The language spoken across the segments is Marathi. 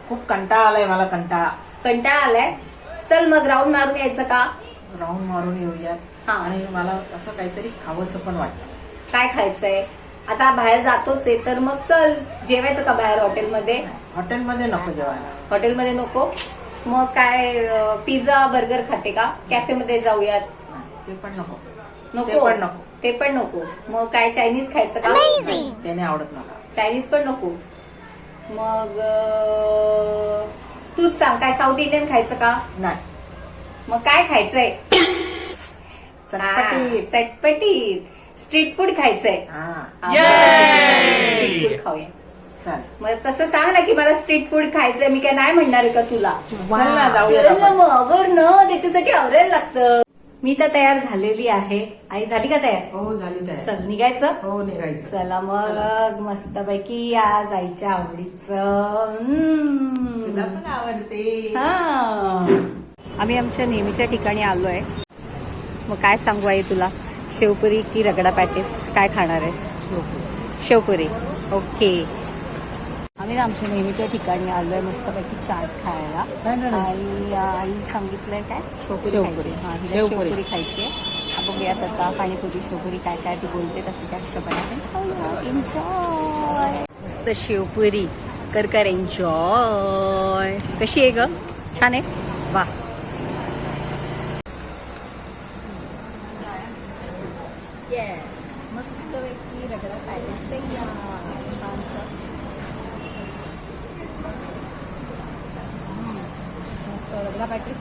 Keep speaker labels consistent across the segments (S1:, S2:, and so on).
S1: खूप कंटाळा आलाय मला.
S2: कंटाळा आलाय. चल मग राऊंड मारून यायचं का?
S1: राऊंड मारून येऊयात.
S2: हा.
S1: आणि मला असं काहीतरी खावंसं पण वाटतं.
S2: काय खायचंय? आता बाहेर जातोच आहे तर मग चल जेवायचं का बाहेर हॉटेलमध्ये?
S1: हॉटेलमध्ये नको जेवायला.
S2: हॉटेलमध्ये नको. मग काय पिझ्झा बर्गर खाते का? कॅफेमध्ये जाऊयात.
S1: ते पण नको.
S2: नको. ते पण नको. मग काय चायनीज खायचं का?
S1: ते नाही आवडत मला.
S2: चायनीज पण नको. मग तूच सांग काय साऊथ इंडियन खायचं का?
S1: नाही.
S2: मग काय खायचंय?
S1: चटपटीत.
S2: चटपटीत स्ट्रीट फूड खायचंय. स्ट्रीट फूड खाऊया.
S1: चालेल.
S2: मग तसं सांग ना की मला स्ट्रीट फूड खायचंय. मी काय नाही म्हणणार आहे का तुला?
S1: चल ना जाऊया
S2: चल ना
S1: आपण.
S2: मग आवर ना. त्याच्यासाठी आवरायला लागतं. मी तर तयार झालेली आहे. आई झाली का तयार?
S1: हो झाली तयार.
S2: चल निघायचं.
S1: हो निघायचं.
S2: चला मग मस्तपैकी आज आईच्या आवडीचं.
S1: तुला पण आवडते.
S2: आम्ही आमच्या नेहमीच्या ठिकाणी आलोय. मग काय सांगू आई तुला? शेवपुरी की रगडा पॅटीस काय खाणार आहेस? शेवपुरी. ओके. आम्ही आमच्या नेहमीच्या ठिकाणी आलोय मस्तपैकी चाट खायला. आणि आई सांगितलंय काय? शेवपुरी. हा हिला शेवपुरी खायची आहे. बघूयात आता पाणीपुरी शेवपुरी काय काय ती बोलते तसं त्या हिशोबाने एन्जॉय. मस्त शेवपुरी कर एन्जॉय. कशी आहे ग? छान आहे. वा. येस मस्तपैकी रगडा पॅटीस तयार. छानसं मस्त रगडा पॅटीस.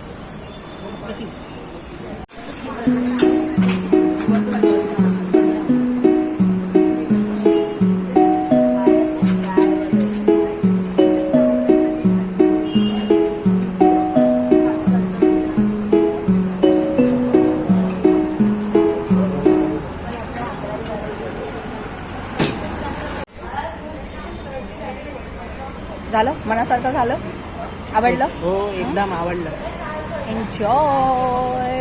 S2: झालं मनासारखं झालं. आवडलं?
S1: हो एकदम आवडलं.
S2: एन्जॉय.